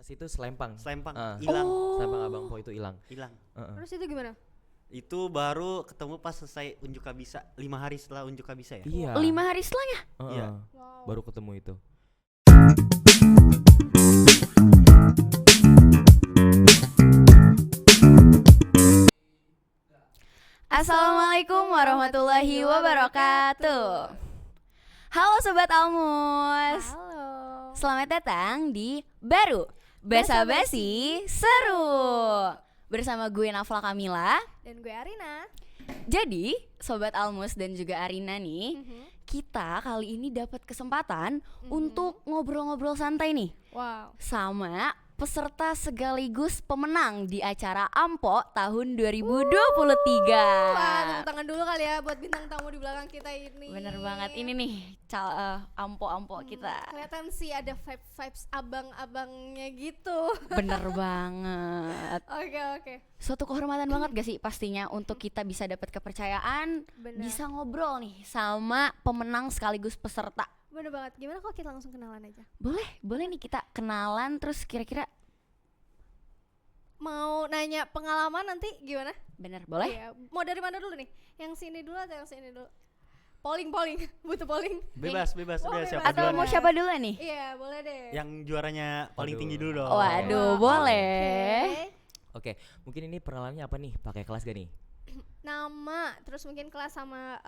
itu selempang. Hilang. Selempang Abang Po itu hilang. Terus itu gimana? Itu baru ketemu pas selesai unjuk kabisa 5 hari setelah unjuk kabisa ya. Iya. 5 hari setelahnya? Iya. Wow. Baru ketemu itu. Assalamualaikum warahmatullahi wabarakatuh. Halo Sobat Almus. Halo. Selamat datang di Baru Basa-basi Seru bersama gue Nafla Kamila Dan gue Arina. Jadi Sobat Almus dan juga Arina nih, kita kali ini dapat kesempatan untuk ngobrol-ngobrol santai nih Wow. sama peserta sekaligus pemenang di acara Ampo tahun 2023. Wah, tepuk tangan dulu kali ya buat bintang tamu di belakang kita ini. Bener banget, ini nih Ampo kita. Kelihatan sih ada vibes abang-abangnya gitu. Bener banget. Oke. Suatu kehormatan banget gak sih pastinya untuk kita bisa dapat kepercayaan, Bener. bisa ngobrol nih sama pemenang sekaligus peserta. Bener banget. Gimana kalau kita langsung kenalan aja? Boleh nih kita kenalan terus kira-kira Mau nanya pengalaman nanti gimana? bener boleh? Iya. Mau dari mana dulu nih? Yang sini dulu atau yang sini dulu? Polling. Butuh polling. Bebas Oh, siapa bebas. Atau duluan mau ya? siapa dulu nih? Iya, boleh deh. Yang juaranya paling Waduh. tinggi dulu dong. Waduh, Wah, boleh. Oke. Oke, mungkin ini perkenalannya apa nih? Pakai kelas gak nih? Nama, terus mungkin kelas sama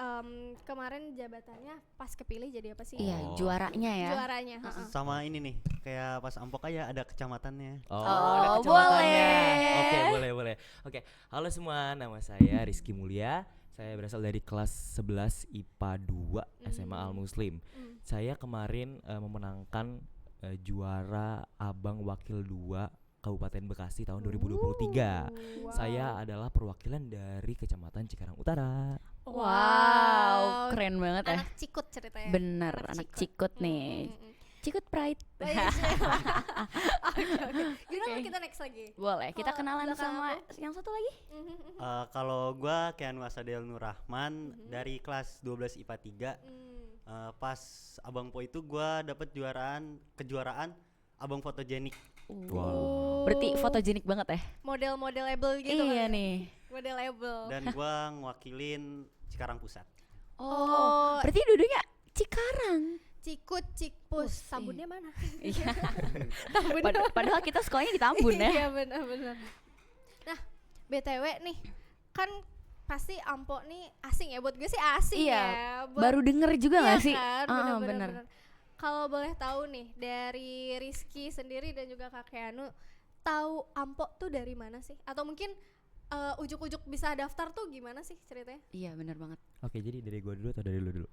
kemarin jabatannya pas kepilih jadi apa sih? Iya, Oh. juaranya ya. Juaranya. heeh. Sama ini nih, kayak pas Ampok aja ada kecamatannya. Oh, ada kecamatannya. boleh. Oke. Oke, halo semua, nama saya Rizky Mulia. Saya berasal dari kelas 11 IPA 2 SMA Al Muslim. Saya kemarin memenangkan juara Abang Wakil 2 Kabupaten Bekasi tahun 2023. Wow. Saya adalah perwakilan dari Kecamatan Cikarang Utara. Wow, keren banget ya. Anak Cikut ceritanya. Bener, anak Cikut nih. Cikut Pride. Oh, iya, iya. Oke. Gimana kalau kita next lagi? Boleh, kita Kalau kenalan belakang sama aku? yang satu lagi? Kalau gua Keanu Asadel Nurrahman dari kelas 12 IPA 3. Pas Abang Po itu gua dapat kejuaraan Abang Fotogenik. Wow. Berarti fotogenik banget ya? Model label gitu Iya kan? nih. Model label. Dan gua ngewakilin Cikarang Pusat. Oh, berarti dulunya Cikarang. Cikut, Cikpus, Pus, sabunnya mana? Iya. Sabunnya Padahal kita sekolahnya di Tambun ya. Iya benar. Nah, BTW nih, kan pasti Ampo nih asing ya, buat gue sih asing Iya, ya. Baru denger juga iya gak sih? kan, Ah, bener. Kalau boleh tahu nih dari Rizky sendiri dan juga Kak Keanu, tahu Ampo tuh dari mana sih? Atau mungkin ujuk-ujuk bisa daftar tuh gimana sih ceritanya? Iya, bener banget. Oke, jadi dari gua dulu atau dari lu dulu?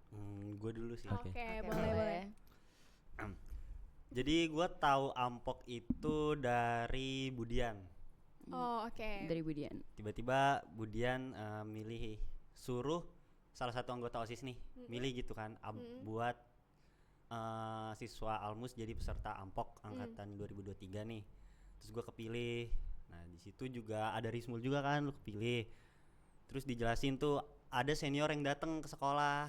Gua dulu sih. Oke. Boleh. Jadi gua tahu Ampok itu dari Budian. Oh, oke. Dari Budian. Tiba-tiba Budian suruh salah satu anggota OSIS nih milih gitu kan buat siswa Almus jadi peserta Ampok angkatan 2023 nih. Terus gua kepilih. Nah, di situ juga ada Rismul juga kan, lu kepilih. Terus dijelasin tuh ada senior yang datang ke sekolah.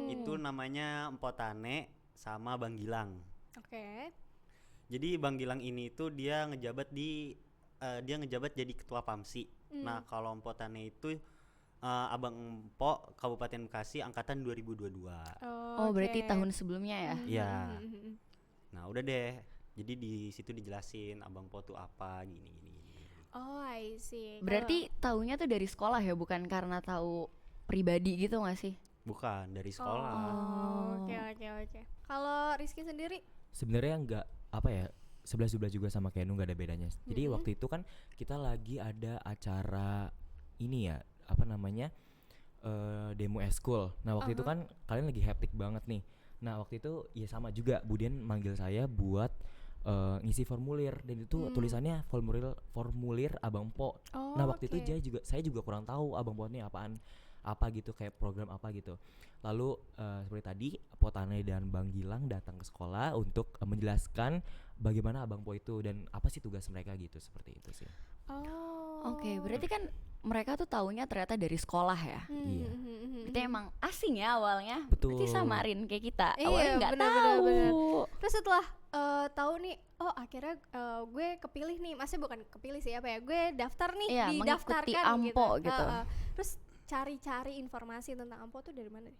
Itu namanya Empotane sama Bang Gilang. Oke. Jadi Bang Gilang ini tuh dia ngejabat jadi ketua PAMSI. Nah, kalau Empotane itu Abang Empo Kabupaten Bekasi angkatan 2022. Oh, berarti tahun sebelumnya ya? Iya. Nah, udah deh. Jadi di situ dijelasin Abang Po tuh apa gini. Oh, I see. Berarti taunya tuh dari sekolah ya, bukan karena tahu pribadi gitu gak sih? Bukan dari sekolah. Oke. Kalau Rizky sendiri? Sebenarnya enggak apa ya, 11-12 juga sama Keanu enggak ada bedanya. Jadi waktu itu kan kita lagi ada acara ini ya, apa namanya? Demo eskul. Nah, waktu itu kan kalian lagi hektik banget nih. Nah, waktu itu ya sama juga Budian manggil saya buat ngisi formulir dan itu tulisannya formulir Abang Po. Nah, waktu itu saya juga kurang tahu Abang Po ini apa gitu, kayak program apa gitu. Lalu seperti tadi Potane dan Bang Gilang datang ke sekolah untuk menjelaskan bagaimana Abang Po itu dan apa sih tugas mereka gitu, seperti itu sih. Oh, Oke, berarti kan mereka tuh taunya ternyata dari sekolah ya. Iya. Berarti emang asing ya awalnya. Betul. Berarti samarin kayak kita. Iya, Awalnya nggak bener, tahu. bener. Terus setelah tahu nih, oh akhirnya gue kepilih nih, maksudnya bukan kepilih sih apa ya, gue daftar nih, Iya, didaftarkan mengikuti AMPO gitu. Terus cari-cari informasi tentang AMPO tuh dari mana?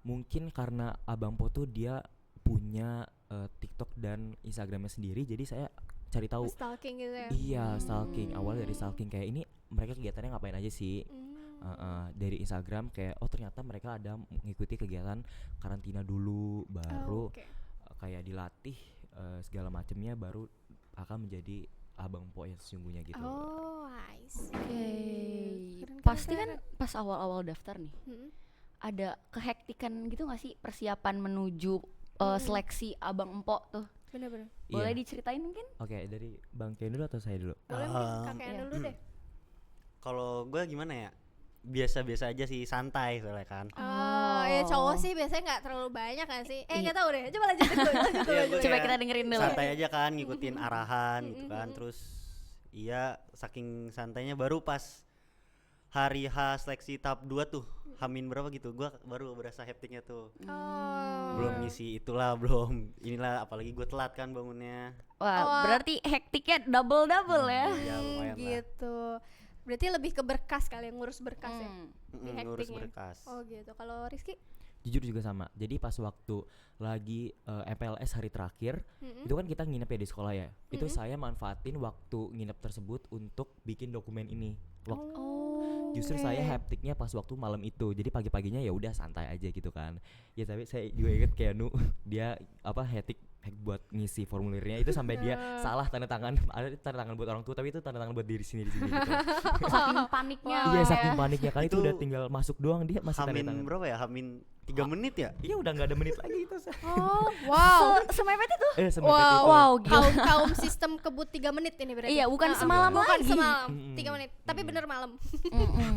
Mungkin karena Abang Po tuh dia punya TikTok dan Instagramnya sendiri, jadi saya cari tahu. Stalking gitu ya? Iya, stalking. Awal dari stalking kayak ini mereka kegiatannya ngapain aja sih? Dari Instagram kayak oh ternyata mereka ada mengikuti kegiatan karantina dulu, baru Oke. kayak dilatih segala macamnya, baru akan menjadi Abang Po yang sesungguhnya gitu. Oh, I see. Oke. Keren, Pasti keren. kan pas awal-awal daftar nih, ada kehektikan gitu gak sih persiapan menuju seleksi Abang Empok tuh? Bener-bener. Boleh Iya. diceritain mungkin? Oke, dari Bang Ken dulu atau saya dulu? Boleh mungkin kakeknya iya. dulu deh. Kalau gue gimana ya? Biasa-biasa aja sih, santai soalnya kan. Oh, ya cowok sih biasanya nggak terlalu banyak kan sih? Nggak tahu deh. Coba lanjut dulu. Iya, gua Coba kayak kita dengerin dulu. santai aja kan, ngikutin arahan gitu kan. Terus iya, saking santainya baru pas hari H seleksi tahap 2 tuh, Hamin berapa gitu, gua baru berasa hektiknya tuh. Oh. Belum ngisi itulah, belum inilah, apalagi gue telat kan bangunnya. Wah, berarti hektiknya double-double ya. Ya lumayan lah. Gitu. Berarti lebih ke berkas kali yang ngurus berkas ya? Di Ngurus hektiknya. berkas. Oh gitu. Kalau Rizky? Jujur juga sama. Jadi pas waktu lagi MPLS hari terakhir, itu kan kita nginep ya di sekolah ya. Itu saya manfaatin waktu nginep tersebut untuk bikin dokumen ini. Justru saya hektiknya pas waktu malam itu. Jadi pagi-paginya ya udah santai aja gitu kan. Ya tapi saya juga inget kayak dia hektik buat ngisi formulirnya itu sampai dia salah tanda tangan. Ada tanda tangan buat orang tua tapi itu tanda tangan buat diri sendiri gitu. Saking paniknya. Iya, saking paniknya kan itu Itu udah tinggal masuk doang, dia masih tanda Hamin tangan. berapa ya? Hamin 3 menit ya? Iya, udah nggak ada menit lagi itu. Oh, wow. Semepet itu. Semepet Wow, itu. Wow, gila. kaum sistem kebut 3 menit ini berarti. Iya, bukan Ah, semalam bukan lagi. semalam, 3 menit. Tapi bener malam.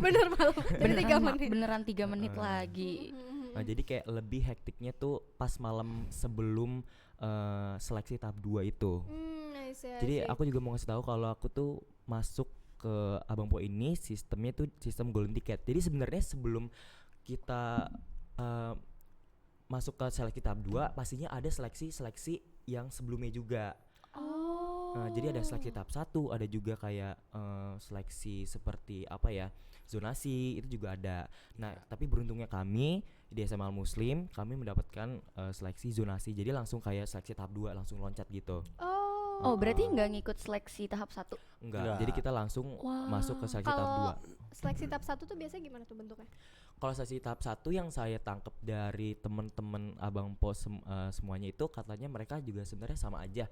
Bener malam. Jadi 3 menit. Beneran 3 menit lagi. Nah, jadi kayak lebih hektiknya tuh pas malam sebelum seleksi tahap 2 itu. I see, I Jadi see. aku juga mau ngasih tahu kalau aku tuh masuk ke Abang Po ini sistemnya tuh sistem golden ticket. Jadi sebenarnya sebelum kita masuk ke seleksi tahap 2 pastinya ada seleksi yang sebelumnya juga. Jadi ada seleksi tahap 1, ada juga kayak seleksi seperti zonasi itu juga ada. Nah, tapi beruntungnya kami di SMA Al Muslim kami mendapatkan seleksi zonasi. Jadi langsung kayak seleksi tahap 2 langsung loncat gitu. Oh, berarti nggak ngikut seleksi tahap 1? Enggak. Jadi kita langsung masuk ke seleksi tahap Kalau 2. seleksi tahap 1 tuh biasanya gimana tuh bentuknya? Kalau seleksi tahap 1 yang saya tangkap dari teman-teman Abang Po semuanya itu katanya mereka juga sebenarnya sama aja.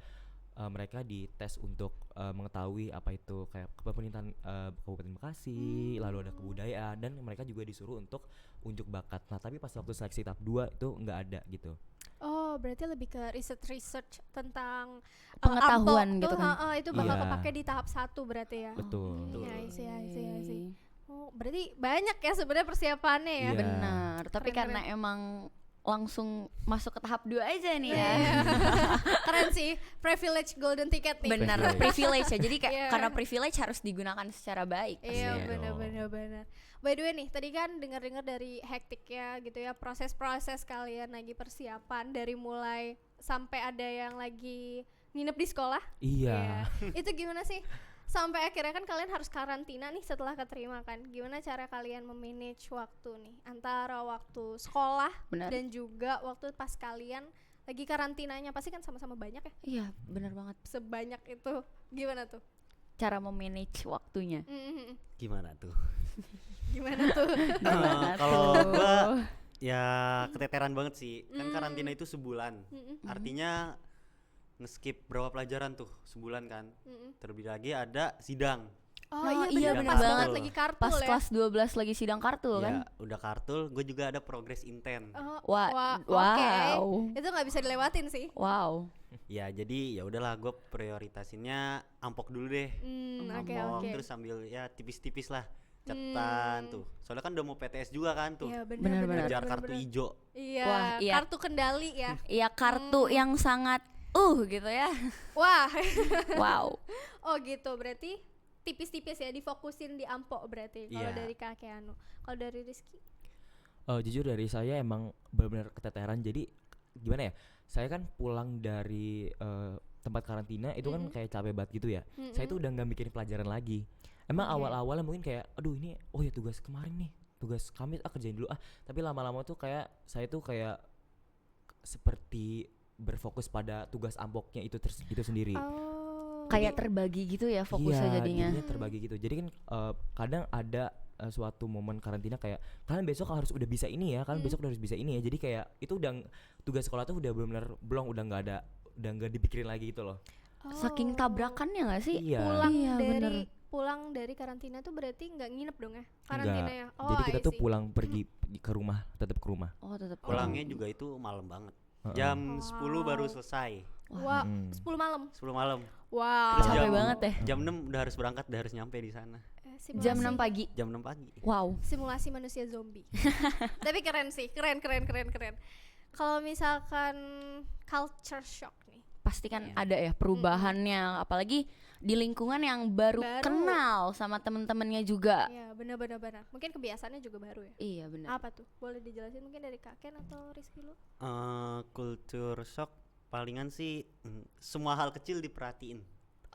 Mereka dites untuk mengetahui apa itu kayak kepemimpinan Kabupaten Bekasi, lalu ada kebudayaan, dan mereka juga disuruh untuk unjuk bakat. Nah, tapi pas waktu seleksi tahap 2 itu nggak ada gitu. Oh, berarti lebih ke research tentang Pengetahuan AMPO gitu tuh, kan. itu bakal Iya. kepake di tahap 1 berarti ya. Betul. Iya, I see. Oh, berarti banyak ya sebenarnya persiapannya ya. Iya. Benar, tapi Keren, karena emang langsung masuk ke tahap 2 aja nih ya. Iya. Keren sih, privilege golden ticket nih. Benar, privilege ya. Jadi kayak Iya. karena privilege harus digunakan secara baik. Iya, Pastinya benar. By the way nih, tadi kan dengar-dengar dari hektiknya gitu ya, proses-proses kalian lagi persiapan dari mulai sampai ada yang lagi nginep di sekolah. Iya. Itu gimana sih? Sampai akhirnya kan kalian harus karantina nih setelah keterima kan. Gimana cara kalian memanage waktu nih antara waktu sekolah Benar. dan juga waktu pas kalian lagi karantinanya? Pasti kan sama-sama banyak ya. Iya, benar banget. Sebanyak itu. Gimana tuh? Cara memanage waktunya. Gimana tuh? Gimana tuh? Kalau gua ya keteteran banget sih. Kan karantina itu sebulan. Artinya nge-skip berapa pelajaran tuh sebulan kan. Terlebih lagi ada sidang. Oh, Oh, iya iya, bener bener pas banget. lagi kartu Pas ya. kelas 12 lagi sidang kartu kan. Ya udah kartul, gue juga ada progres inten. Wah, Oke. wow. Itu nggak bisa dilewatin sih. Wow. Ya jadi ya udahlah, gue prioritasinnya ampok dulu deh. Oke. Ampok terus sambil ya tipis-tipis lah catatan tuh. Soalnya kan udah mau PTS juga kan tuh. Iya Benar-benar. Ngejar kartu hijau. Iya, Wah, iya. kartu kendali ya. Iya, kartu yang sangat gitu ya. Wah. Wow. Oh gitu, berarti tipis-tipis ya, difokusin di Ampo berarti kalau Iya. dari Kak Keanu. Kalau dari Rizky? Jujur dari saya emang benar-benar keteteran. Jadi gimana ya? Saya kan pulang dari tempat karantina itu kan kayak capek banget gitu ya. Saya tuh udah nggak mikirin pelajaran lagi. Emang Oke. awal-awalnya mungkin kayak, aduh ini, oh ya tugas kemarin nih, tugas Kamis kerjain dulu ah. Tapi lama-lama tuh kayak saya tuh kayak seperti berfokus pada tugas Ampoknya itu sendiri. Oh. Kayak terbagi gitu ya fokusnya Iya, jadinya. terbagi gitu. Jadi kan kadang ada suatu momen karantina kayak kalian besok harus udah bisa ini ya, kalian besok udah harus bisa ini ya. Jadi kayak itu udah tugas sekolah tuh udah benar-benar belum, udah nggak dipikirin lagi gitu loh. Saking tabrakannya nggak sih? Iya. Pulang dari karantina tuh berarti nggak nginep dong ya Enggak. karantinanya? Oh, Jadi kita I tuh see. pulang pergi ke rumah, tetap ke rumah. Oh tetap Pulangnya juga itu malam banget. Heeh. Jam 10 baru selesai. Wah, Mm-mm. 10 malam. 10 malam. Wow. Terus Capek jam- banget ya. Jam 6 udah harus berangkat, udah harus nyampe di sana. Jam 6 pagi. Jam 6 pagi. Wow. Simulasi manusia zombie. Tapi keren sih, keren. Kalau misalkan culture shock nih. Pasti kan Iya. ada ya perubahannya, apalagi di lingkungan yang baru Baru. kenal sama temen-temennya juga. Iya, benar. Mungkin kebiasaannya juga baru ya. Iya benar. Apa tuh? Boleh dijelasin mungkin dari Kak Ken atau Rizky lu? Culture shock palingan sih semua hal kecil diperhatiin.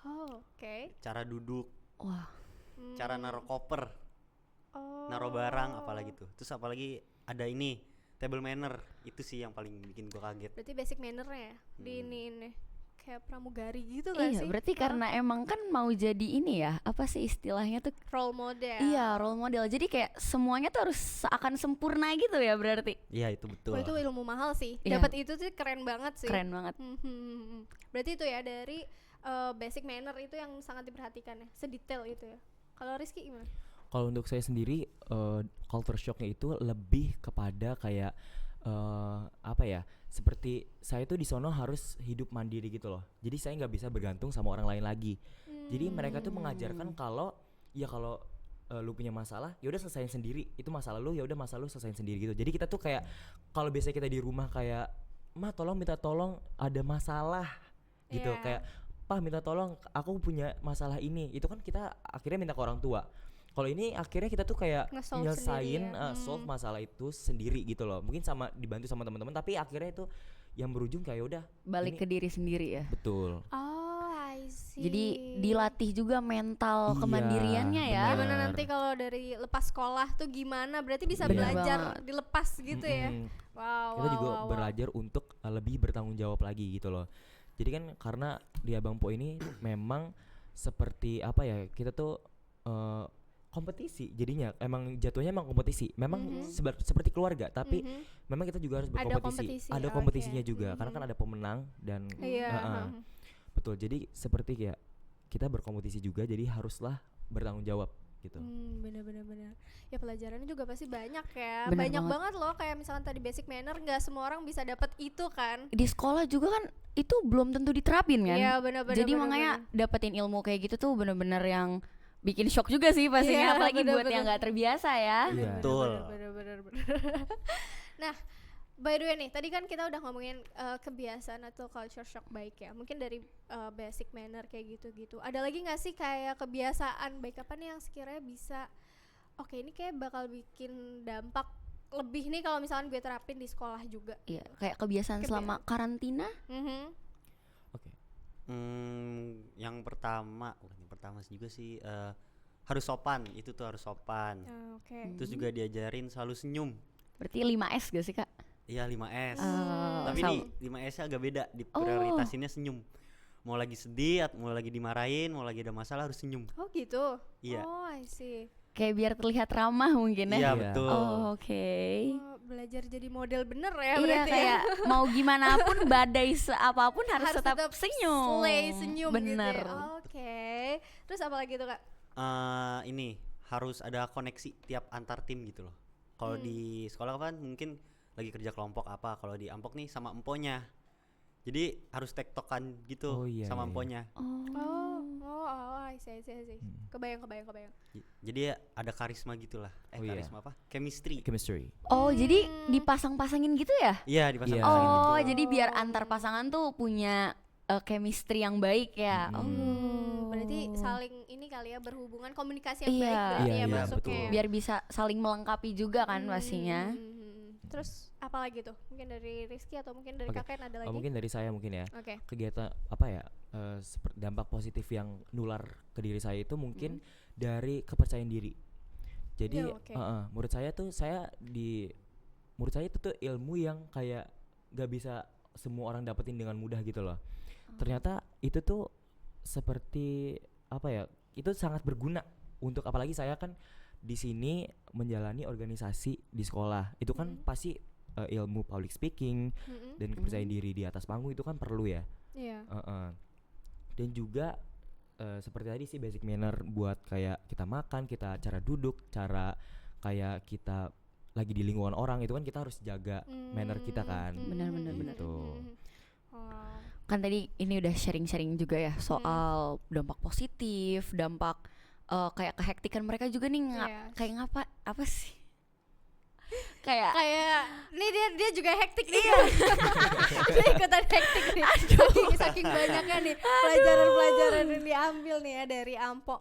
Oh, oke. Cara duduk, Wah. cara naruh koper, Oh. naruh barang apalagi tuh. Terus apalagi ada ini table manner, itu sih yang paling bikin gua kaget. Berarti basic manner-nya ya di ini kayak pramugari gitu gak Iya, sih? berarti karena emang kan mau jadi ini ya, apa sih istilahnya tuh? role model. Iya, role model. Jadi kayak semuanya tuh harus seakan sempurna gitu ya berarti. Iya itu betul. Wah, itu ilmu mahal sih. Iya. Dapat itu tuh keren banget sih. Keren banget. Berarti itu ya dari basic manner itu yang sangat diperhatikan ya, sedetail itu ya. Kalau Rizky gimana? Kalau untuk saya sendiri culture shocknya itu lebih kepada kayak apa ya? Seperti saya tuh di sono harus hidup mandiri gitu loh. Jadi saya nggak bisa bergantung sama orang lain lagi. Jadi mereka tuh mengajarkan kalau lu punya masalah, ya udah selesain sendiri. Itu masalah lu, ya udah masalah lu selesain sendiri gitu. Jadi kita tuh kayak kalau biasanya kita di rumah kayak, "Ma, tolong minta tolong, ada masalah." Gitu. Iya. Kayak, "Pa, minta tolong, aku punya masalah ini." Itu kan kita akhirnya minta ke orang tua. Kalau ini akhirnya kita tuh kayak Nge-solve nyelesain sendiri ya. solve masalah itu sendiri gitu loh. Mungkin sama dibantu sama teman-teman, tapi akhirnya itu yang berujung kayak udah Balik ini- ke diri sendiri ya. betul. Oh, I see. Jadi dilatih juga mental Iya, kemandiriannya ya. benar. Gimana nanti kalau dari lepas sekolah tuh gimana? Berarti bisa Bener belajar banget. dilepas gitu ya. Mm-mm. Wow. Kita juga wow. belajar untuk lebih bertanggung jawab lagi gitu loh. Jadi kan karena di Abang Po ini memang seperti apa ya, kita tuh kompetisi, jadinya emang jatuhnya emang kompetisi. Memang seperti keluarga, tapi memang kita juga harus Ada berkompetisi. kompetisi, Ada oke. kompetisinya juga, karena kan ada pemenang dan Iya. betul. Jadi seperti kayak kita berkompetisi juga, jadi haruslah bertanggung jawab gitu. Bener. Ya pelajarannya juga pasti banyak ya. Bener Banyak banget. banget loh, kayak misalkan tadi basic manner nggak semua orang bisa dapat itu kan. Di sekolah juga kan itu belum tentu diterapin kan. Iya, benar-benar. Jadi makanya dapetin ilmu kayak gitu tuh bener-bener yang bikin shock juga sih pastinya, Iya, apalagi buat bener-bener. yang nggak terbiasa ya. Iya. Betul. Bener. Nah, by the way nih, tadi kan kita udah ngomongin kebiasaan atau culture shock baik ya. Mungkin dari basic manner kayak gitu-gitu. Ada lagi nggak sih kayak kebiasaan baik apa nih yang sekiranya bisa, oke ini kayak bakal bikin dampak lebih nih kalau misalkan gue terapin di sekolah juga. Iya, kayak kebiasaan selama karantina. Oke. Yang pertama, bukan yang pertama sih juga sih harus sopan. Itu tuh harus sopan. Oke. Terus juga diajarin selalu senyum. Berarti 5S gak sih kak? Iya 5S. Tapi Sama- nih 5S-nya agak beda, diprioritasinnya senyum. Mau lagi sedih, mau lagi dimarahin, mau lagi ada masalah harus senyum. Oh gitu. Iya. Oh, I see. Kayak biar terlihat ramah mungkin ya. Iya Iya. betul. Oh, oke. Oh, belajar jadi model bener ya Iya berarti kayak ya. mau gimana pun badai apapun harus tetap senyum. slay senyum Bener. gitu ya. Oke. Terus apa lagi tuh kak? Ini harus ada koneksi tiap antar tim gitu loh. Kalau di sekolah kan mungkin lagi kerja kelompok apa, kalau di Ampok nih sama emponya. Jadi harus tektokan gitu Oh, iya, sama iya. emponya. I see. Kebayang. Jadi ya ada karisma gitulah. Oh, iya. Karisma apa? Chemistry. Chemistry. Oh, jadi dipasang-pasangin gitu ya? Iya dipasang Iya. Oh, gitu. jadi biar antar pasangan tuh punya chemistry yang baik ya. Mm. Oh. Berarti berarti saling ini kali ya, berhubungan, komunikasi yang Iya. baik berarti Iya, ya iya, masuknya. betul. Biar bisa saling melengkapi juga kan pastinya. Terus apa lagi tuh? Mungkin dari Rizky atau mungkin dari Oke. Kakek ada lagi? Mungkin dari saya mungkin ya. Oke. Kegiatan apa ya, dampak positif yang nular ke diri saya itu mungkin dari kepercayaan diri. Jadi Ya, oke. menurut saya tuh menurut saya itu tuh ilmu yang kayak gak bisa semua orang dapetin dengan mudah gitu loh. Ternyata itu tuh seperti apa ya, itu sangat berguna untuk, apalagi saya kan di sini menjalani organisasi di sekolah. Itu kan pasti ilmu public speaking dan kepercayaan diri di atas panggung itu kan perlu ya. Iya. Dan juga seperti tadi sih, basic manner buat kayak kita makan, kita cara duduk, cara kayak kita lagi di lingkungan orang itu kan kita harus jaga manner kita kan. Benar. Gitu. Oh. Kan tadi ini udah sharing-sharing juga ya soal dampak positif, dampak kayak kehektikan mereka juga nih Iya. kayak apa sih? Kayak Nih dia juga hektik nih. Dia ikutan hektik nih. Saking banyaknya nih pelajaran-pelajaran yang diambil nih ya dari Ampo.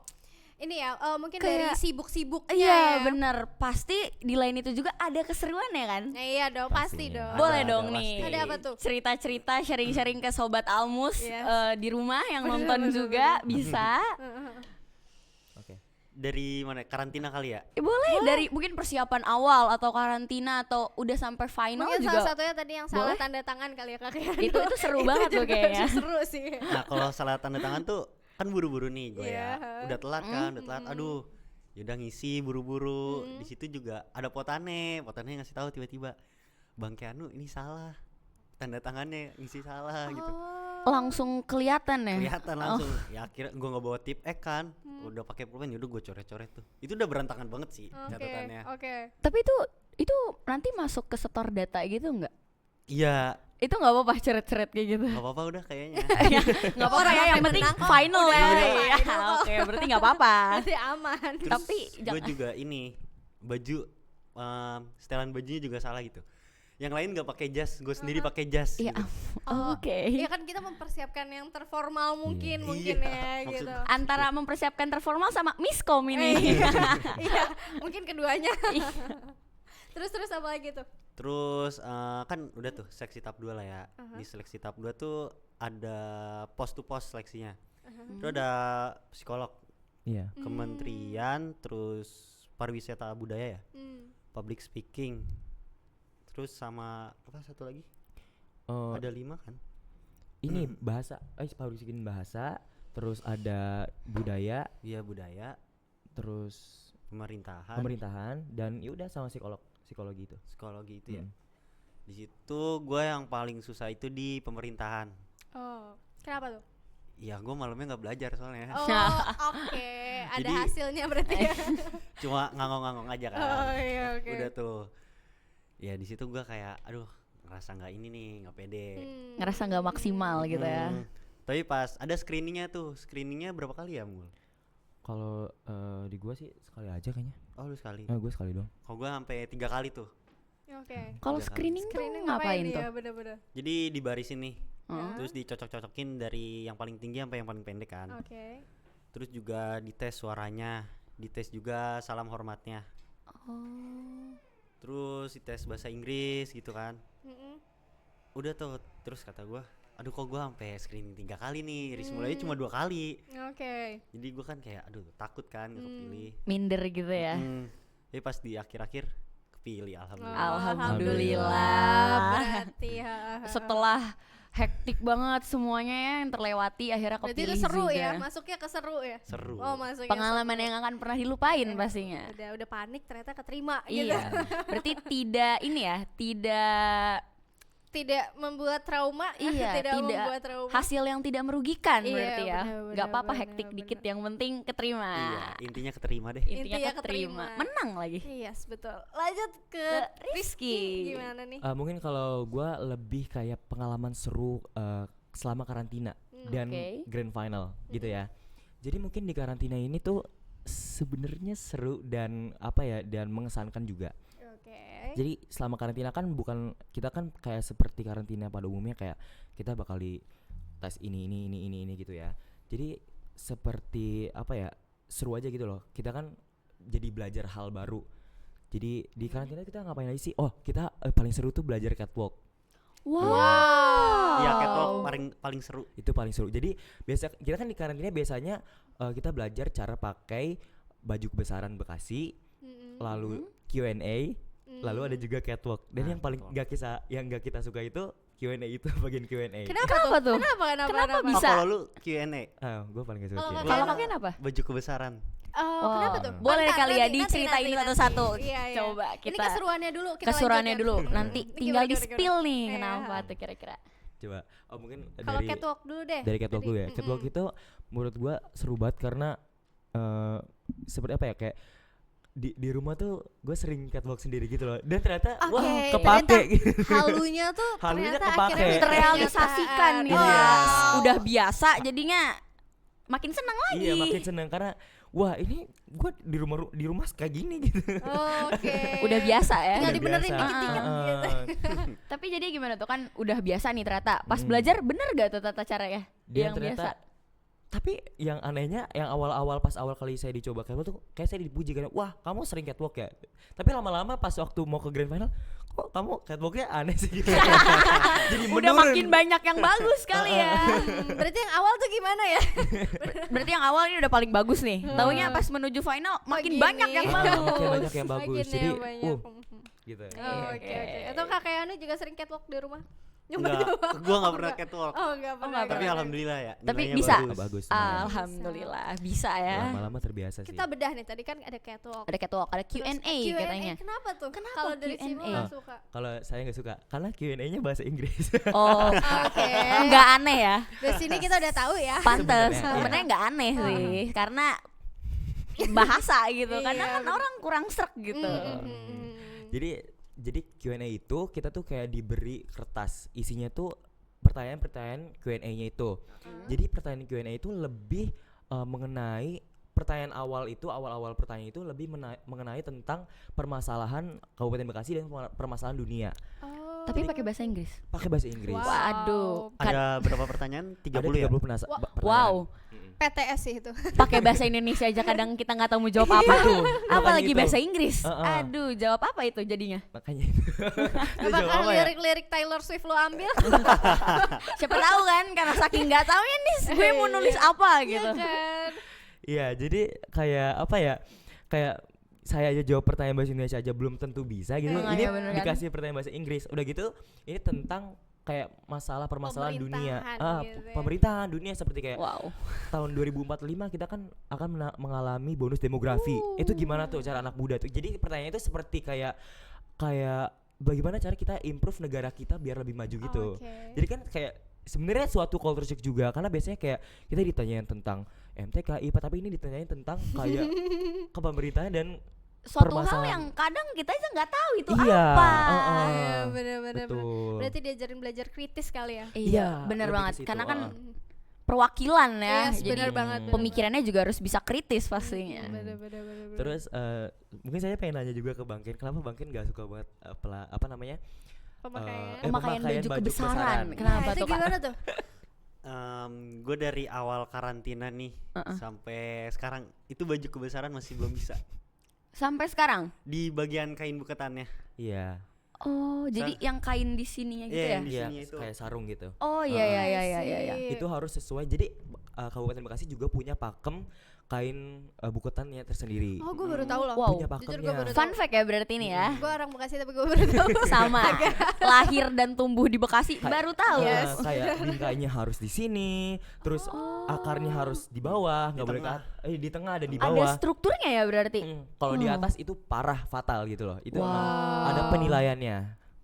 Ini ya mungkin dari Kayak- sibuk-sibuknya iya ya. bener, pasti di lain itu juga ada keseruan ya kan? Nah, iya dong, pasti Pastinya. dong. Boleh Ada dong nih. pasti. Ada apa tuh? Cerita-cerita, sharing-sharing ke sobat Almus Yes. di rumah yang nonton juga bisa. Oke. Dari mana? Karantina kali ya? Boleh dari mungkin persiapan awal atau karantina atau udah sampai final Mungkin juga. salah satunya tadi yang salah Boleh. tanda tangan kali ya Kakek. Itu seru banget tuh juga kayaknya. seru sih. Nah kalau salah tanda tangan tuh kan buru-buru nih gue Iya. ya. Udah telat kan, udah telat. Aduh, yaudah ngisi buru-buru. Di situ juga ada potannya ngasih tahu tiba-tiba, Bang Keanu ini salah. Tanda tangannya ngisi salah gitu. Langsung kelihatan ya. Kelihatan langsung. Ya akhirnya gue nggak bawa tip kan. Udah pakai pulpen, yaudah gue coret-coret tuh. Itu udah berantakan banget sih catatannya. Oke. Tapi itu nanti masuk ke store data gitu nggak? Iya, Itu nggak apa-apa coret-coret kayak gitu. nggak apa-apa udah kayaknya. Nggak apa-apa ya, yang penting menang kok. final Udah, ya. udah Iya, final. Oke, berarti nggak apa-apa. Berarti aman. Terus Tapi gue jangan- juga ini baju setelan bajunya juga salah gitu. Yang lain nggak pakai jas, gue sendiri pakai jas. Iya. gitu. Oke. Iya kan kita mempersiapkan yang terformal mungkin Iya, ya maksud- gitu. Antara mempersiapkan terformal sama miskom ini. Iya, mungkin keduanya. Terus apa lagi tuh? Terus kan udah tuh seleksi tahap 2 lah ya. Di seleksi tahap 2 tuh ada pos to pos seleksinya. Terus ada psikolog, Iya. kementerian, terus pariwisata budaya ya, public speaking. Terus sama apa satu lagi? Ada 5 kan? Ini bahasa, public speaking bahasa, terus ada budaya, Iya budaya, terus pemerintahan, dan ya udah sama psikologi itu. psikologi itu ya. Di situ gue yang paling susah itu di pemerintahan. Oh, kenapa tuh? Ya gue malamnya nggak belajar soalnya. Oh, oke. Ada Jadi- hasilnya berarti ya. Cuma ngangong-ngangong aja kan. Oh iya, oke. Udah tuh. Ya di situ gue kayak aduh ngerasa nggak ini nih, nggak pede. Ngerasa nggak maksimal gitu ya. Tapi pas ada screeningnya berapa kali ya Mul? Kalau di gua sih sekali aja kayaknya. Oh lu sekali. Gue sekali dong. Kalau gue sampai 3 kali tuh. Oke. Kalau Tiga kali. screening tuh Screening ngapain tuh? ya bener-bener. Jadi dibarisin nih. Heeh. Terus dicocok-cocokin dari yang paling tinggi sampai yang paling pendek kan. Oke. Terus juga dites suaranya, dites juga salam hormatnya. Oh. Terus dites bahasa Inggris gitu kan. Udah tuh, terus kata gua, aduh kok gua sampai screening 3 kali nih, mulainya cuma 2 kali. Oke. Jadi gua kan kayak aduh takut kan gak kepilih. Minder gitu ya. Tapi pas di akhir-akhir kepilih alhamdulillah. Alhamdulillah. Berarti ya. Setelah hektik banget semuanya ya yang terlewati akhirnya Berarti kepilih itu seru juga. ya, masuknya ke seru ya. Seru. Oh, masuknya Pengalaman seru. yang akan pernah dilupain pastinya. Udah panik ternyata keterima gitu. Iya. Berarti tidak ini ya, tidak Tidak membuat trauma, tidak membuat trauma. hasil yang tidak merugikan Iya, berarti ya. benar, Gak apa-apa benar, hektik benar. dikit, yang penting keterima. Iya, intinya keterima deh. Intinya Intinya keterima. keterima. Menang lagi. Yes, betul. Lanjut ke Rizky. Gimana nih? Mungkin kalau gua lebih kayak pengalaman seru selama karantina dan Oke. grand final gitu ya. Jadi mungkin di karantina ini tuh sebenarnya seru dan apa ya, dan mengesankan juga. Oke. Jadi selama karantina kan kita kan kayak seperti karantina pada umumnya, kayak kita bakal di tes ini gitu ya. Jadi seperti apa ya, seru aja gitu loh. Kita kan jadi belajar hal baru. Jadi di karantina kita ngapain aja sih? Oh, kita paling seru tuh belajar catwalk. Iya, catwalk paling seru. Itu paling seru. Jadi biasa kita kan di karantina biasanya kita belajar cara pakai baju kebesaran Bekasi, lalu Q&A, lalu ada juga catwalk. Dan yang paling nggak kita suka itu Q&A itu bagian Q&A. Kenapa tuh? Kenapa bisa? Kalau lu Q&A, Gue paling gak suka Kalau Q&A. Kalau kalian apa? baju kebesaran. Kenapa tuh? Boleh Ntar, kali ya nanti, diceritain nanti. satu-satu. Iya. Coba Ini kita keseruannya dulu. Kita keseruannya lanjut dulu. ya. Nanti Gimana, tinggal di gimana, spill gimana? nih. Iya. Kenapa tuh kira-kira? Coba. Oh mungkin Kalau catwalk dulu deh. dari catwalk tadi. dulu ya. Catwalk itu menurut gua seru banget karena seperti apa ya, kayak di rumah tuh gue sering catwalk sendiri gitu loh, dan ternyata wah Oke, kepake ternyata gitu. Halunya tuh Halunya ternyata kepake. akhirnya menjadi Terrealisasikan kenyataan. gitu Iya. ya. Wow. Udah biasa jadinya makin senang lagi. Iya, makin seneng karena wah ini gue di rumah kayak gini gitu. Oke. Udah biasa ya. Tinggal Udah dibenerin biasa. dikit-dikit gitu. Tapi jadi gimana tuh, kan udah biasa nih ternyata. Pas belajar bener gak tuh tata cara ya? Dan Yang ternyata biasa. tapi yang anehnya yang awal-awal pas awal kali saya dicoba catwalk tuh kayak saya dipuji kan, wah kamu sering catwalk ya. Tapi lama-lama pas waktu mau ke grand final, kok kamu catwalknya aneh sih gitu. Jadi Udah menurun. makin banyak yang bagus kali ya. Berarti yang awal tuh gimana ya? Berarti yang awal ini udah paling bagus nih. Taunya pas menuju final makin gini. banyak yang Ah, bagus. makin banyak yang bagus. Makin Jadi yang banyak. gitu. Oh, oke. Atau kakak Anu juga sering catwalk di rumah? Enggak, gua enggak pernah catwalk. Oh, enggak pernah. nggak Tapi pernah. alhamdulillah ya. Tapi nilainya bisa. bagus. Bagus. Alhamdulillah bisa ya. Lama-lama terbiasa sih. Kita bedah nih, tadi kan ada catwalk. Ada catwalk, ada Terus Q&A katanya. Kenapa tuh? Kenapa Kalau dari Q&A? Simo nggak suka. Kalau saya nggak suka karena Q&A-nya bahasa Inggris. Oh, Oke. nggak aneh ya. Dari sini kita udah tahu ya. Pantes, Sebenarnya, sebenarnya nggak aneh sih, karena bahasa gitu. Karena Iya, kan orang kurang srek gitu. Jadi Q&A itu kita tuh kayak diberi kertas, isinya tuh pertanyaan-pertanyaan Q&A-nya itu. Jadi pertanyaan Q&A itu lebih mengenai pertanyaan awal pertanyaan itu lebih mengenai tentang permasalahan Kabupaten Bekasi dan permasalahan dunia. Tapi pakai bahasa Inggris. Pakai bahasa Inggris. Wow. Waduh, kan Ada berapa pertanyaan? 30 Ada ya? 30 pertanyaan. wow. PTS sih itu. Pakai bahasa Indonesia aja kadang kita nggak tahu mau jawab apa tuh. Apalagi itu. bahasa Inggris. Uh-uh. Jawab apa itu jadinya? Makanya itu. Lu jawab Apakah apa ya? lirik-lirik Taylor Swift lo ambil? Siapa tahu kan, karena saking nggak taunya nih gue mau nulis apa gitu. Iya kan? Iya, jadi kayak apa ya? Kayak saya aja jawab pertanyaan bahasa Indonesia aja belum tentu bisa gitu. Ini Iya, bener kan? dikasih pertanyaan bahasa Inggris. Udah gitu, ini tentang kayak permasalahan dunia. Pemerintahan gitu ya. Pemerintahan dunia seperti kayak Wow. tahun 2045 kita kan akan mengalami bonus demografi. Itu gimana tuh cara anak muda tuh? Jadi pertanyaannya itu seperti kayak bagaimana cara kita improve negara kita biar lebih maju gitu. Oke. Jadi kan kayak sebenarnya suatu culture shock juga karena biasanya kayak kita ditanyain tentang MTK, IPA, tapi ini ditanyain tentang kayak kepemerintahan dan Suatu hal permasalahan. yang kadang kita aja nggak tahu itu Iya, apa. Iya, bener-bener. betul. Berarti diajarin belajar kritis kali ya. Iya, bener lebih banget. ke situ, Karena kan ah. perwakilan ya. Yes, Jadi bener banget. pemikirannya juga harus bisa kritis pastinya. Bener-bener. Terus mungkin saya pengen nanya juga ke Bang Ken, kenapa Bang Ken gak suka banget apa namanya? Pemakaian. Pemakaian baju kebesaran. kebesaran. Kenapa Nah, itu tuh, Kak? gimana tuh? Gue dari awal karantina nih sampai sekarang itu baju kebesaran masih belum bisa. Sampai sekarang? Di bagian kain buketannya. Iya. Oh, jadi yang kain di sininya gitu Iya, ya? yang di Iya, sininya itu. kayak sarung gitu. Oh iya iya iya iya iya. Itu harus sesuai. Jadi Kabupaten Bekasi juga punya pakem kain buketannya tersendiri. Oh, gue baru tahu loh. Wow. Punya Jujur gue pakemnya. baru Fun tahu. fact ya berarti ini ya. Gue orang Bekasi tapi gue baru tahu. Sama. Lahir dan tumbuh di Bekasi baru tahu. Yes. Kayak bingkainya harus di sini, terus akarnya harus di bawah, nggak boleh tengah. di tengah dan di Ada bawah. strukturnya ya berarti. Kalau di Oh. atas itu parah fatal gitu loh. Itu emang Wow. ada penilaiannya.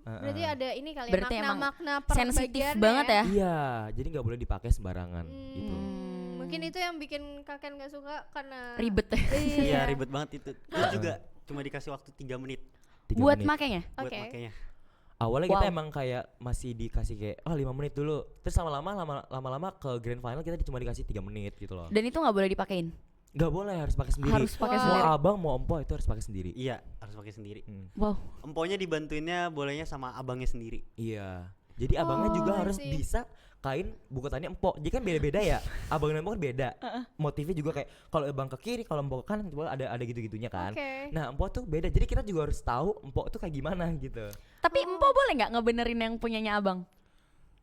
Berarti ada ini kali ya, Berarti emang makna-makna per sensitif bagiannya banget ya. Iya, jadi nggak boleh dipakai sembarangan gitu. Mungkin itu yang bikin kakek gak suka karena Ribet. Iya, ribet banget itu. Gue juga cuma dikasih waktu 3 menit 3 Buat menit. makainya. buat Oke. makainya. Awalnya kita Wow. emang kayak masih dikasih kayak 5 menit dulu. Terus lama-lama ke grand final kita cuma dikasih 3 menit gitu loh. Dan itu nggak boleh dipakein. Nggak boleh, harus pakai sendiri. Harus pakai Wow. Mau sendiri. abang mau empo itu harus pakai sendiri. Iya, harus pakai sendiri. Wow. Emponya dibantuinnya bolehnya sama abangnya sendiri. Iya. Jadi abangnya juga Oh, I harus see. bisa kain buketannya empok. Jadi kan beda-beda ya. Abang dan empok kan beda. Motifnya juga kayak kalau abang ke kiri, kalau empok ke kanan tiba ada gitu-gitunya kan. Oke. Nah, empok tuh beda. Jadi kita juga harus tahu empok tuh kayak gimana gitu. Tapi Empo boleh nggak ngebenerin yang punyanya abang?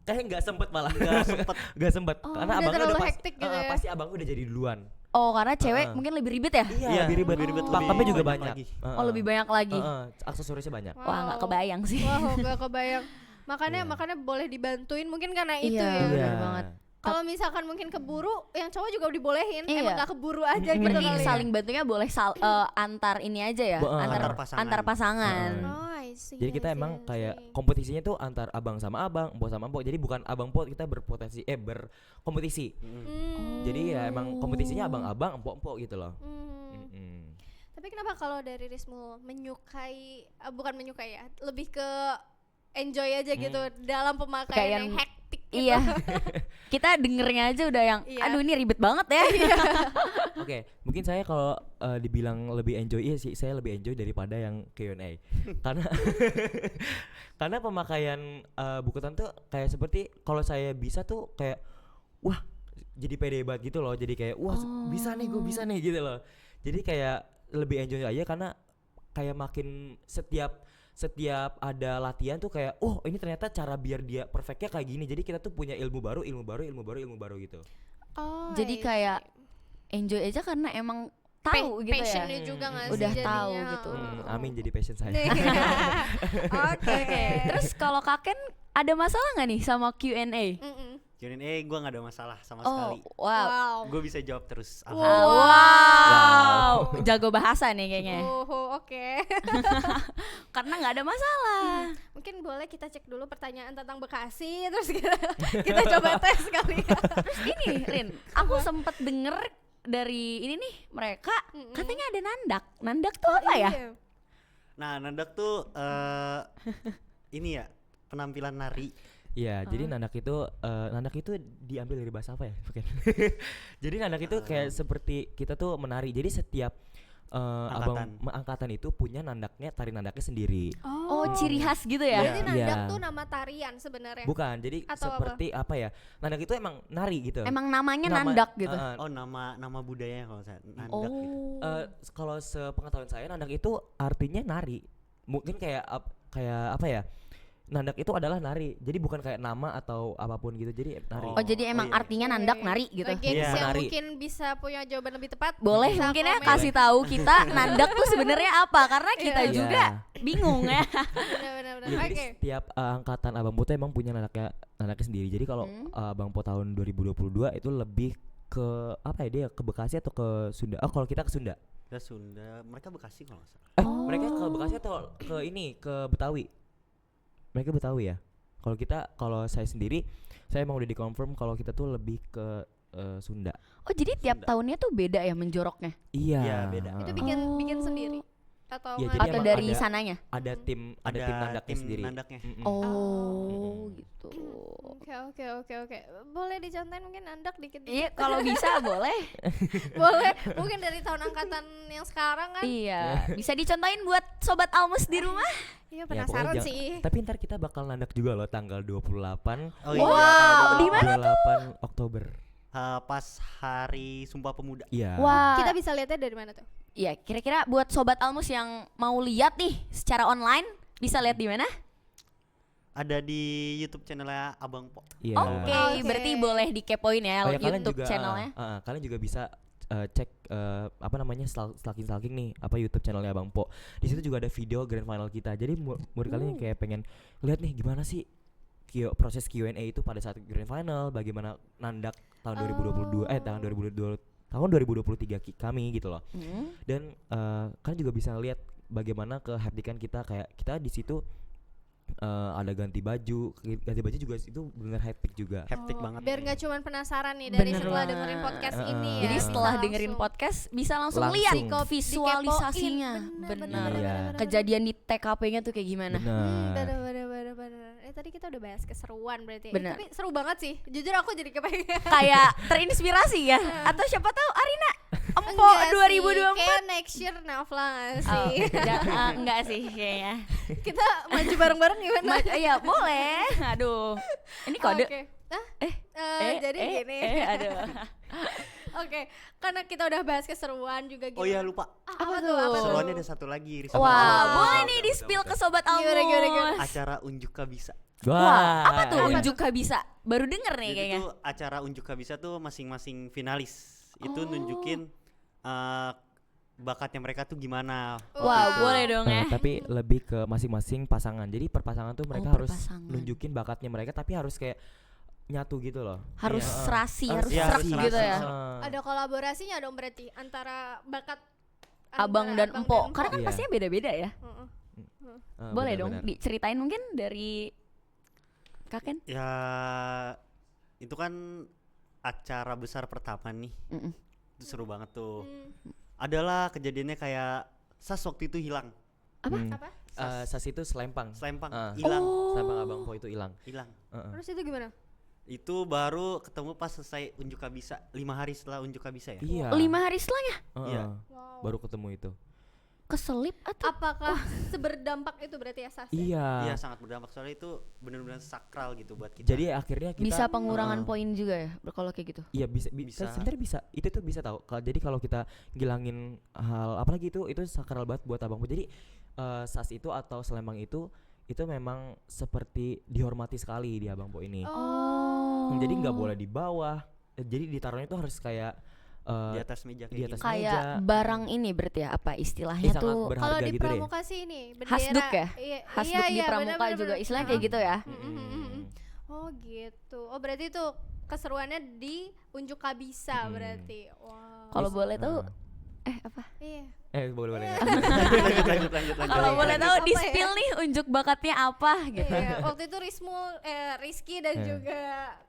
Kayak nggak sempet malah. Nggak sempet. Nggak sempet. Oh, Karena udah abangnya terlalu udah hektik gitu ya. pasti abangnya udah jadi duluan. Oh karena cewek Heeh. mungkin lebih ribet ya? Iya, lebih ribet. lebih ribet, Pakemnya juga lebih banyak. lagi. Oh lebih banyak lagi. Aksesorisnya banyak. Wow. Wah nggak kebayang sih. Wow, nggak kebayang. Makanya Iya. makanya boleh dibantuin mungkin karena itu Iya. ya. Bener banget. Kalau misalkan mungkin keburu, yang cowok juga dibolehin. Iya. Emang gak keburu aja gitu Berarti kali ya. saling bantunya boleh antar ini aja ya, Antar pasangan. antar pasangan. Oh, I see. Jadi kita I see, emang I kayak see. kompetisinya tuh antar abang sama abang, empok sama empok. Jadi bukan abang empok, kita berkompetisi. Hmm. Jadi ya emang kompetisinya abang-abang, empok-empok gitu loh. Hmm. Mm-mm. Tapi kenapa kalau dari Rismul menyukai, bukan menyukai ya, lebih ke enjoy aja gitu dalam pemakaian Kayak yang yang- hektik gitu. Iya. Kita dengernya aja udah yang Iya. aduh ini ribet banget ya. Oke, mungkin saya kalau dibilang lebih enjoy, iya sih saya lebih enjoy daripada yang Q&A. Karena karena pemakaian bukutan tuh kayak seperti kalau saya bisa tuh kayak wah jadi pede banget gitu loh. Jadi kayak wah bisa nih gue bisa nih gitu loh. Jadi kayak lebih enjoy aja karena kayak makin setiap ada latihan tuh kayak oh ini ternyata cara biar dia perfectnya kayak gini. Jadi kita tuh punya ilmu baru gitu. Oh, Jadi I kayak see. enjoy aja karena emang tahu gitu ya. Passionnya juga nggak sih Udah jadinya? tahu gitu. Amin jadi passion saya. Oke. Terus kalau Kaken ada masalah nggak nih sama Q&A? Mm-mm. Q&A gue nggak ada masalah sama Oh, sekali. wow. Wow. Gue bisa jawab terus. Wow. Wow. Jago bahasa nih kayaknya. Oke. Karena nggak ada masalah. Mungkin boleh kita cek dulu pertanyaan tentang Bekasi, terus kita coba tes kali ya. Terus ini, Rin, aku sempet denger dari ini nih mereka Mm-mm. katanya ada nandak. Nandak tuh apa ya? Iya. Nah, nandak tuh ini ya penampilan nari. Iya, jadi nandak itu diambil dari bahasa apa ya? Oke. Jadi nandak itu kayak seperti kita tuh menari. Jadi setiap angkatan itu punya nandaknya, tari nandaknya sendiri. Oh, ciri khas gitu ya? Berarti nandak Iya. tuh nama tarian sebenarnya. Bukan, jadi Atau seperti apa ya? Nandak itu emang nari gitu. Emang namanya Nama- nandak gitu. Oh, nama budayanya kalau saya nandak Oh. gitu. Kalau sepengetahuan saya nandak itu artinya nari. Mungkin kayak apa ya? Nandak itu adalah nari. Jadi bukan kayak nama atau apapun gitu. Jadi nari. Oh, jadi emang iya. artinya nandak nari gitu. Bagi Iya. yang Menari. mungkin bisa punya jawaban lebih tepat. Boleh bisa mungkin ya komen. kasih tahu kita nandak tuh sebenarnya apa karena kita Iya. juga bingung ya. Benar-benar. Iya, jadi Oke. setiap angkatan Abang Po tuh emang punya nandaknya sendiri. Jadi kalau Abang Po tahun 2022 itu lebih ke apa ya, dia ke Bekasi atau ke Sunda? Oh, kalau kita ke Sunda. Udah Sunda, mereka Bekasi kalau nggak salah. Mereka ke Bekasi atau ke Betawi? Mereka Betawi ya. Kalau saya sendiri, saya emang udah dikonfirm kalau kita tuh lebih ke Sunda. Oh, jadi tiap Sunda. tahunnya tuh beda ya menjoroknya? Iya. Iya, beda. Itu bikin sendiri atau Iya, nggak jadi ada? Atau emang dari ada- sananya? Ada tim nandaknya tim sendiri. nandaknya. Mm-mm. Oh, gitu. Oke. Boleh dicontohin mungkin nandak dikit. Iya, kalau bisa boleh. Boleh. Mungkin dari tahun angkatan yang sekarang kan. Iya, bisa dicontohin buat sobat Almus di rumah. Iya, Ya, penasaran pokoknya sih. Tapi ntar kita bakal nandak juga loh tanggal 28 Oh Wow, kalau di mana 28 Oktober. pas hari Sumpah Pemuda. Iya. Wah. Kita bisa lihatnya dari mana tuh? Iya, kira-kira buat sobat Almus yang mau lihat nih secara online bisa lihat di mana? Ada di YouTube channelnya Abang Po. Iya. Oke, Oke. berarti boleh dikepoin ya Oh ya, kalian YouTube juga, channelnya. kalian juga bisa cek apa namanya stalking nih apa YouTube channelnya Bang Po. Di situ juga ada video grand final kita. Jadi murid kalian yang kayak pengen lihat nih gimana sih proses Q&A itu pada saat grand final, bagaimana nandak tahun 2022 tahun 2023 kami gitu loh. Dan kalian juga bisa lihat bagaimana kehadikan kita, kayak kita di situ ada ganti baju juga itu benar hektik juga. Hektik banget. Biar nggak cuman penasaran nih dari Bener setelah banget. dengerin podcast ini ya. Jadi bisa setelah langsung. dengerin podcast bisa langsung Langsung. lihat Dikepoin. visualisasinya. Bener. Iya. Kejadian di TKP-nya tuh kayak gimana? Benar. Bener. Tadi kita udah bahas keseruan berarti. Bener. Tapi seru banget sih. Jujur aku jadi kepengen. Kayak terinspirasi ya. Atau siapa tahu Arina Empok Enggak sih, 2024. kayak next year Nafla nggak sih? Enggak sih kayaknya. Kita maju bareng-bareng gimana? Iya boleh. Aduh. Ini kode. Oke. Nah, jadi gini. Aduh. Oke, karena kita udah bahas keseruan juga gitu. Oh iya lupa. Apa Apa tuh? Apa tuh? tuh? Seruannya ada satu lagi. Risa. Wah, Apa? boleh nih di spill ke sobat Almus. Gimana? Acara Unjuk Kabisa. Wah, apa tuh Apa Unjuk Kabisa? Baru denger nih Jadi kayaknya. tuh acara Unjuk Kabisa tuh masing-masing finalis itu Oh. nunjukin bakatnya mereka tuh gimana. Wah, boleh dong ya. Tapi lebih ke masing-masing pasangan. Jadi per pasangan tuh mereka harus perpasangan. nunjukin bakatnya mereka, tapi harus kayak nyatu gitu loh. Harus Iya. serasi, harus Iya, serak harus gitu serasi. ya. Ada kolaborasinya dong berarti antara bakat Abang dan empok. Karena kan Iya. pastinya beda-beda ya. Heeh. Boleh dong Benar-benar. diceritain mungkin dari Kaken? Ya itu kan acara besar pertama nih. Mm-mm. Itu seru banget tuh. Hmm, Adalah kejadiannya kayak Sas waktu itu hilang. Apa? apa? Sas itu selempang. Selempang Ah. hilang, Oh. Selempang Abang Po itu hilang. hilang. Heeh. Terus itu gimana? Itu baru ketemu pas selesai Unjuk Kabisa, 5 hari setelah Unjuk Kabisa ya. Iya. 5 hari setelahnya Heeh. Iya. Wow. Baru ketemu itu. keselip atau Apakah seberdampak itu berarti ya Sas? Iya. Iya sangat berdampak soalnya itu benar-benar sakral gitu buat kita. Jadi akhirnya kita bisa pengurangan Heeh. poin juga ya kalau kayak gitu? Iya bisa, Bisa. sebenarnya bisa. Itu tuh bisa tahu. Jadi kalau kita ngilangin hal apalagi itu sakral banget buat Abang Po. Jadi Sas itu atau selempang itu memang seperti dihormati sekali di Abang Po ini. Oh. Jadi nggak boleh di bawah. Jadi ditaruhnya itu harus kayak Di atas meja di kayak atas gini. meja. Kayak barang ini berarti ya apa istilahnya sangat tuh berharga Kalau di gitu deh. pramuka sih ini bendera. Hasduk ya? Iya, Hasduk iya, di iya, pramuka benar-benar. juga istilahnya kayak gitu ya. Oh gitu. Oh berarti itu keseruannya di Unjuk Kabisa berarti. Wow. Kalau boleh tahu Nah. apa? Iya. Boleh. lanjut. Kalau boleh tahu Apa di ya? spill nih unjuk bakatnya apa gitu. Iya, waktu itu Rizky dan Eh. juga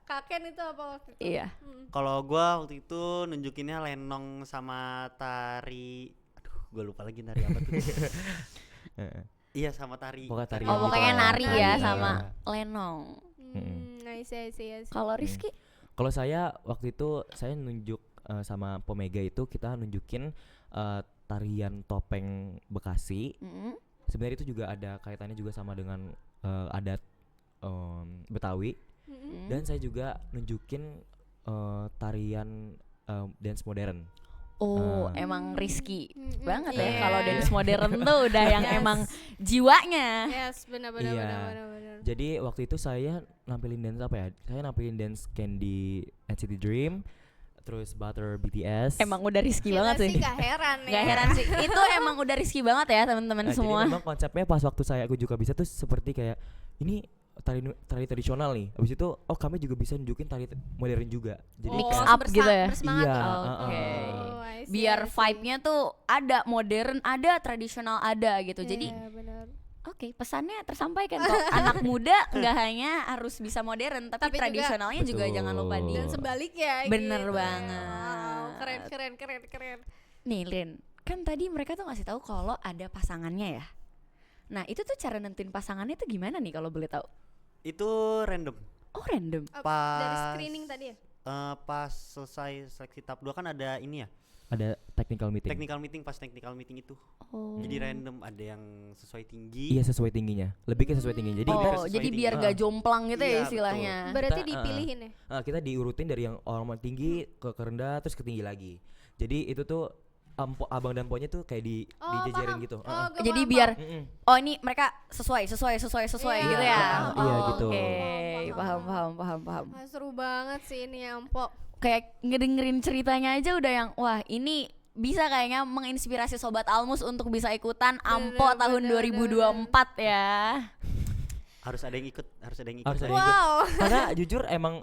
Kaken itu apa waktu itu? Iya. Kalau gua waktu itu nunjukinnya lenong sama tari. Aduh, gua lupa lagi tari apa tuh. Iya sama tari. Pokoknya tari Oh gitu pokoknya lah. nari ya Nari. sama Iya. lenong. I see. Kalau Rizky Kalau saya waktu itu saya nunjuk sama Pomega itu kita nunjukin tarian topeng Bekasi. mm-mm. Sebenarnya itu juga ada kaitannya juga sama dengan adat Betawi. Mm-mm. Dan saya juga nunjukin tarian dance modern. Oh emang Rizky Mm-mm. banget Iya. ya kalau dance modern tuh udah yang Yes. emang jiwanya. Yes, benar. Jadi waktu itu saya nampilin dance apa ya? Saya nampilin dance Candy NCT Dream, terus Butter BTS. Emang udah Rizky Kita banget sih sih. gak heran ya. Gak heran sih. Itu emang udah Rizky banget ya teman-teman Nah, semua. Jadi memang konsepnya pas waktu saya aku juga bisa tuh seperti kayak ini tari tradisional nih. Habis itu kami juga bisa nunjukin tari modern juga. Jadi Mix kayak up gitu ya? Bersemangat Iya, tuh. Oke. Oh, I see, Biar I see. vibe-nya tuh ada modern, ada tradisional, ada gitu. Jadi Iya, benar. oke, pesannya tersampaikan kok. Anak muda nggak hanya harus bisa modern, tapi, Tapi juga- tradisionalnya juga Betul. jangan lupa di. Dan sebaliknya Bener gitu. banget. Wow, keren. Nih, Lin, kan tadi mereka tuh ngasih tahu kalau ada pasangannya ya. Nah, itu tuh cara nentuin pasangannya tuh gimana nih kalau boleh tahu? Itu random. Oh, random. Dari Pas screening tadi ya? pas selesai seleksi tahap 2 kan ada ini ya. ada technical meeting. Pas technical meeting itu. Oh. Jadi random ada yang sesuai tinggi. Iya sesuai tingginya. Lebih ke sesuai tingginya. Jadi kita Oh, sesuai jadi tinggi. biar gak jomplang gitu Iya, ya betul. istilahnya. Berarti Kita, dipilihin ya? kita diurutin dari yang orang tinggi ke rendah terus ke tinggi lagi. Jadi itu tuh abang dan ponya tuh kayak dijejerin paham. gitu. Oh, gua Jadi paham, biar Mm-mm. oh ini mereka sesuai Iya. gitu ya. Iya, gitu. Oke, Paham. paham. Ah, seru banget sih ini ya, Empok. Kayak ngedengerin ceritanya aja udah yang wah ini bisa kayaknya menginspirasi sobat Almus untuk bisa ikutan Ampo Bener, tahun bener, 2024 ya. Harus ada yang ikut. Harus ada yang Harus. ikut. Wow. Karena jujur emang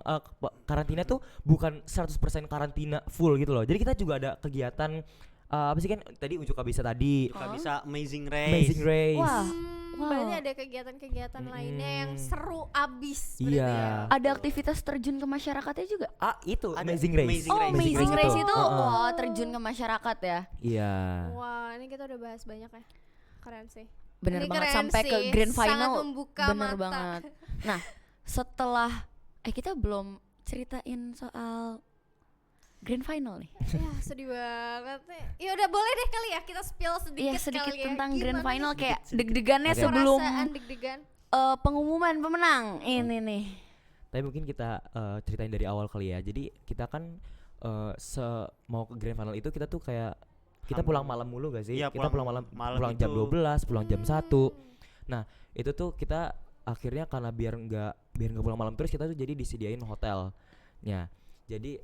karantina tuh bukan 100% karantina full gitu loh. Jadi kita juga ada kegiatan apa sih kan tadi Unjuk Kabisa tadi, Juga bisa Amazing Race. Amazing Race. Wah. Berarti ada kegiatan-kegiatan lainnya yang seru abis. berarti Iya. ya. Ada aktivitas terjun ke masyarakatnya juga. Itu Ada Amazing Race. Amazing Oh, Race. Amazing Race itu Heeh. oh terjun ke masyarakat ya. Iya. Wah, ini kita udah bahas banyak ya. Keren sih. Bener Ini banget keren sampai ke sih, grand sangat final. membuka Bener mata. banget. Nah, setelah kita belum ceritain soal grand final nih. Ya sedih banget nih. Ya udah boleh deh kali ya kita spill sedikit, Iya, sedikit kali ya. tentang Gimana grand nih final kayak Sedikit. deg-degannya Ada. sebelum perasaan deg-degan? pengumuman pemenang ini nih. Tapi mungkin kita ceritain dari awal kali ya. Jadi kita kan mau ke grand final itu kita tuh kayak kita pulang malam mulu gak sih? Iya, Kita pulang malam, pulang jam itu. 12, pulang jam 1. Nah, itu tuh kita akhirnya karena biar nggak pulang malam terus, kita tuh jadi disediain hotelnya. Jadi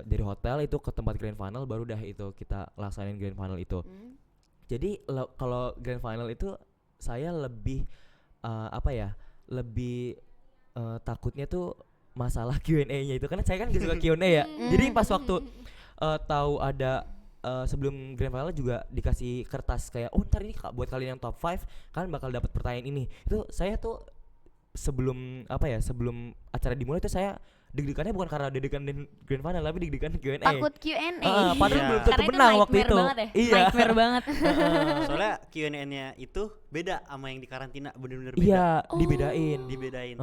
dari hotel itu ke tempat grand final, baru dah itu kita laksanain grand final itu. Jadi kalau grand final itu saya lebih lebih takutnya tuh masalah Q&A-nya itu, karena saya kan gak suka Q&A ya. Jadi pas waktu tahu ada sebelum grand final juga dikasih kertas kayak ntar ini buat kalian yang top 5 kalian bakal dapat pertanyaan ini. Itu saya tuh sebelum acara dimulai itu saya deg-degannya bukan karena deg-degan grand final, tapi deg-degan Q&A. Takut Q&A. Padahal Iya. belum tentu Karena itu menang waktu nightmare itu. banget ya. Iya. Nightmare banget. Soalnya Q&A-nya itu beda sama yang di karantina, bener-bener beda. Iya, Oh. dibedain. Dibedain.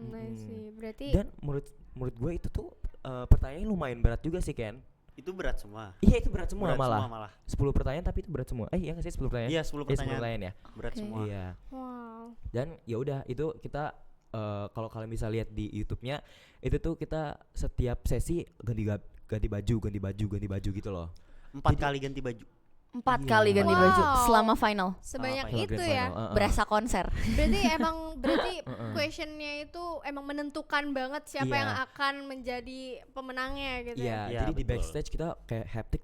I see. Berarti Dan menurut gue itu tuh pertanyaannya lumayan berat juga sih, Ken. Itu berat semua. Iya, itu berat semua Berat malah. semua malah. 10 pertanyaan tapi itu berat semua. Iya nggak sih 10 pertanyaan? Iya, 10 10 pertanyaan. pertanyaan ya. Berat Oke. semua. Iya. wow. Dan ya udah itu kita kalau kalian bisa lihat di YouTube-nya itu tuh kita setiap sesi ganti baju gitu loh. 4 kali ganti baju. 4 Iya. kali ganti baju Wow. selama final. Sebanyak Kalau itu Grand ya. final, Berasa konser. Berarti questionnya itu emang menentukan banget siapa Iya. yang akan menjadi pemenangnya gitu Iya, ya. Iya, jadi di betul. backstage kita kayak haptic,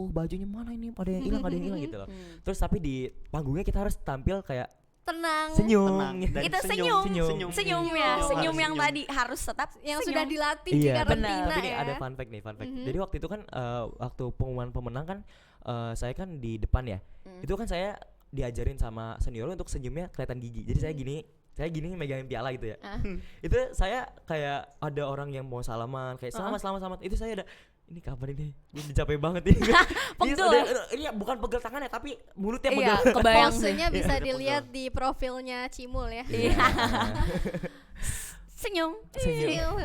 bajunya mana ini, ada yang hilang gitu loh. Hmm. Terus tapi di panggungnya kita harus tampil kayak Tenang. senyum. Tenang. Dan Itu senyum. Senyum. Senyumnya, Senyum. senyum yang Senyum. tadi harus tetap Yang senyum. sudah dilatih Iya, di benar. karantina Tapi ini ya. ada fun fact. Mhm. Jadi waktu itu kan waktu pengumuman pemenang kan saya kan di depan ya. Itu kan saya diajarin sama senior untuk senyumnya kelihatan gigi. Jadi saya gini megangin piala gitu ya. Itu saya kayak ada orang yang mau salaman kayak selamat. Itu saya ada ini kapan ini? Ini capek banget ini. Pegel ya? Ini bukan pegel tangannya tapi mulutnya Iya, pegel. kebayang sih. Posenya bisa dilihat di profilnya Cimul ya. Iya. Senyum. Senyum.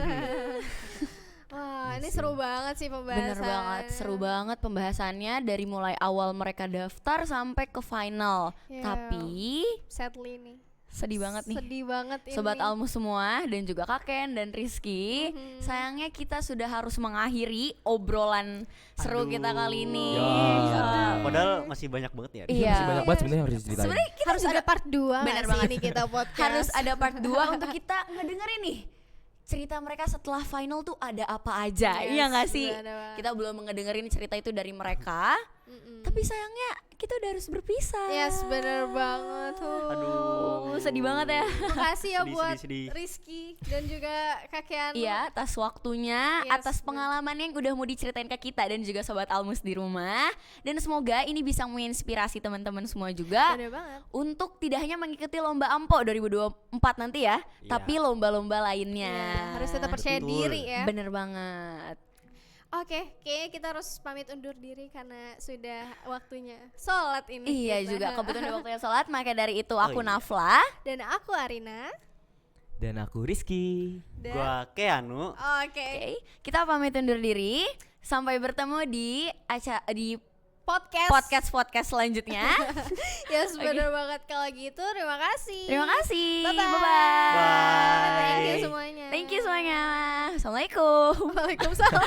Wah, ini seru banget sih pembahasan. Bener banget, seru banget pembahasannya dari mulai awal mereka daftar sampai ke final. Ya. Tapi Sadly nih. sedih banget nih. Sedih banget ini. Sobat Almus semua dan juga Kak Ken dan Rizky, sayangnya kita sudah harus mengakhiri obrolan seru kita kali ini. Ya. Padahal masih banyak banget ya. Iya. Masih banyak banget sebenarnya yang harus diceritain. Sebenarnya kita harus ada part 2 Bener sih banget. ini kita podcast. harus ada part 2 untuk kita ngedengerin nih cerita mereka setelah final tuh ada apa aja. Yes, Iya gak sih? bener banget. Kita belum ngedengerin cerita itu dari mereka. Tapi sayangnya kita udah harus berpisah. Yes, bener banget. Aduh. Sedih banget ya. Makasih ya Sedih, buat sedih. Rizky dan juga Kakian. Iya, atas waktunya, Yes, atas pengalaman yang udah mau diceritain ke kita dan juga Sobat Almus di rumah. Dan semoga ini bisa menginspirasi teman-teman semua juga Bener banget. untuk tidak hanya mengikuti lomba Ampo 2024 nanti ya, Iya. tapi lomba-lomba lainnya. Iya, harus tetap percaya Betul. diri ya. Bener banget. Oke, kayaknya kita harus pamit undur diri karena sudah waktunya sholat ini. Iya kita. juga, kebetulan udah waktunya sholat, maka dari itu aku iya. Nafla. Dan aku Arina. Dan aku Rizky. Dan Gua Keanu. Oke. Oke, kita pamit undur diri. Sampai bertemu di Podcast. podcast selanjutnya. Yes, bener banget kalau gitu. Terima kasih. Terima kasih. Bye-bye. Bye-bye. Thank you semuanya. Thank you semuanya. Assalamualaikum. Waalaikumsalam.